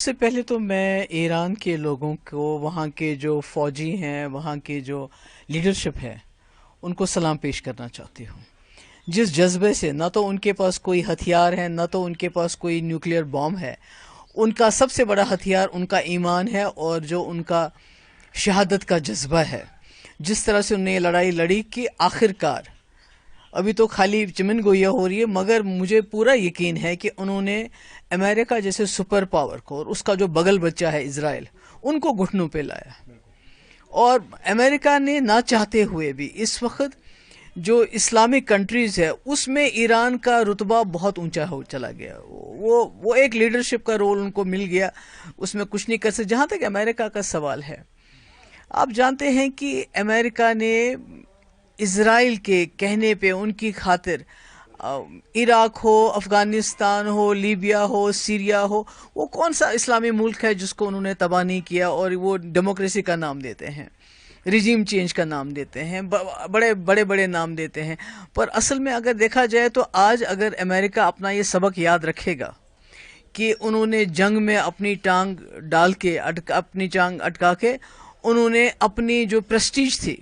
سے پہلے تو میں ایران کے لوگوں کو، وہاں کے جو فوجی ہیں، وہاں کے جو لیڈرشپ ہے، ان کو سلام پیش کرنا چاہتی ہوں. جس جذبے سے، نہ تو ان کے پاس کوئی ہتھیار ہے، نہ تو ان کے پاس کوئی نیوکلیئر بام ہے. ان کا سب سے بڑا ہتھیار ان کا ایمان ہے اور جو ان کا شہادت کا جذبہ ہے. جس طرح سے انہوں نے یہ لڑائی لڑی کہ آخر کار، ابھی تو خالی چمن گویا ہو رہی ہے، مگر مجھے پورا یقین ہے کہ انہوں نے امریکہ جیسے سپر پاور کو اور اس کا جو بغل بچہ ہے اسرائیل، ان کو گھٹنوں پہ لایا. اور امریکہ نے نہ چاہتے ہوئے بھی اس وقت جو اسلامک کنٹریز ہے اس میں ایران کا رتبہ بہت اونچا ہو چلا گیا. وہ ایک لیڈرشپ کا رول ان کو مل گیا، اس میں کچھ نہیں کر سکتے. جہاں تک امریکہ کا سوال ہے، آپ جانتے ہیں کہ امریکہ نے اسرائیل کے کہنے پہ، ان کی خاطر، عراق ہو، افغانستان ہو، لیبیا ہو، سیریا ہو، وہ کون سا اسلامی ملک ہے جس کو انہوں نے تباہ نہیں کیا؟ اور وہ ڈیموکریسی کا نام دیتے ہیں، ریجیم چینج کا نام دیتے ہیں، بڑے بڑے بڑے نام دیتے ہیں. پر اصل میں اگر دیکھا جائے تو آج اگر امریکہ اپنا یہ سبق یاد رکھے گا کہ انہوں نے جنگ میں اپنی ٹانگ ڈال کے، اپنی ٹانگ اٹکا کے، انہوں نے اپنی جو پریسٹیج تھی.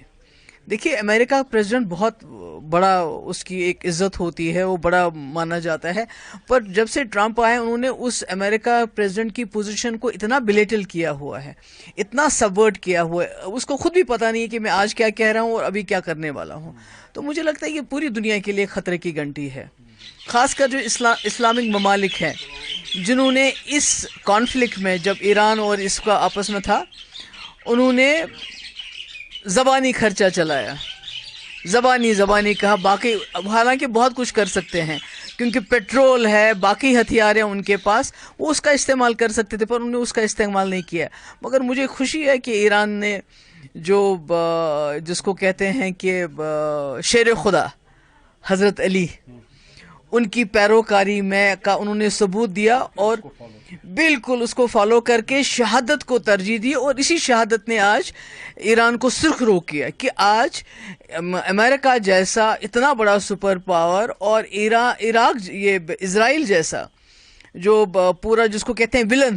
دیکھیے، امریکہ کا پریزیڈنٹ بہت بڑا، اس کی ایک عزت ہوتی ہے، وہ بڑا مانا جاتا ہے. پر جب سے ٹرمپ آئے، انہوں نے اس امریکہ پریزیڈنٹ کی پوزیشن کو اتنا بلیٹل کیا ہوا ہے، اتنا سبورٹ کیا ہوا ہے، اس کو خود بھی پتہ نہیں کہ میں آج کیا کہہ رہا ہوں اور ابھی کیا کرنے والا ہوں. تو مجھے لگتا ہے یہ پوری دنیا کے لیے خطرے کی گھنٹی ہے، خاص کر جو اسلامک ممالک ہیں، جنہوں نے اس کانفلکٹ میں، جب ایران اور اس کا آپس میں تھا، انہوں نے زبانی خرچہ چلایا، زبانی کہا. باقی حالانکہ بہت کچھ کر سکتے ہیں کیونکہ پیٹرول ہے، باقی ہتھیار ہیں ان کے پاس، وہ اس کا استعمال کر سکتے تھے، پر انہوں نے اس کا استعمال نہیں کیا. مگر مجھے خوشی ہے کہ ایران نے جو جس کو کہتے ہیں کہ شیر خدا حضرت علی، ان کی پیروکاری میں کا انہوں نے ثبوت دیا اور بالکل اس کو فالو کر کے شہادت کو ترجیح دی. اور اسی شہادت نے آج ایران کو سرخ رو کیا کہ آج امریکہ جیسا اتنا بڑا سپر پاور اور عراق، یہ اسرائیل جیسا جو پورا، جس کو کہتے ہیں ولن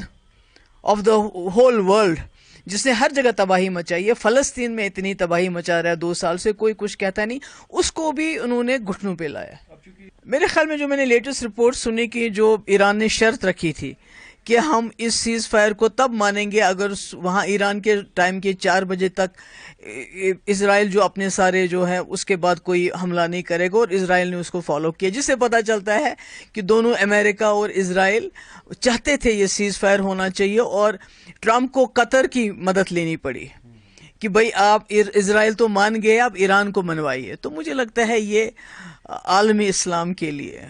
آف دا ہول ورلڈ، جس نے ہر جگہ تباہی مچائی ہے، فلسطین میں اتنی تباہی مچا رہا ہے 2 سال سے، کوئی کچھ کہتا نہیں، اس کو بھی انہوں نے گھٹنوں پہ لایا. میرے خیال میں جو میں نے لیٹسٹ رپورٹ سنی کہ جو ایران نے شرط رکھی تھی کہ ہم اس سیز فائر کو تب مانیں گے اگر وہاں ایران کے ٹائم کے 4 بجے تک اسرائیل جو اپنے سارے جو ہیں اس کے بعد کوئی حملہ نہیں کرے گا، اور اسرائیل نے اس کو فالو کیا، جس سے پتہ چلتا ہے کہ دونوں امریکہ اور اسرائیل چاہتے تھے یہ سیز فائر ہونا چاہیے. اور ٹرمپ کو قطر کی مدد لینی پڑی کہ بھئی آپ اسرائیل تو مان گئے، آپ ایران کو منوائیے. تو مجھے لگتا ہے یہ عالمی اسلام کے لیے،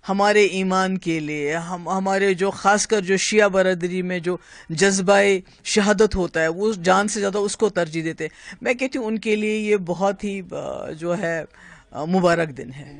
ہمارے ایمان کے لیے، ہمارے جو خاص کر جو شیعہ برادری میں جو جذبہ شہادت ہوتا ہے، وہ جان سے زیادہ اس کو ترجیح دیتے. میں کہتی ہوں ان کے لیے یہ بہت ہی جو ہے مبارک دن ہے.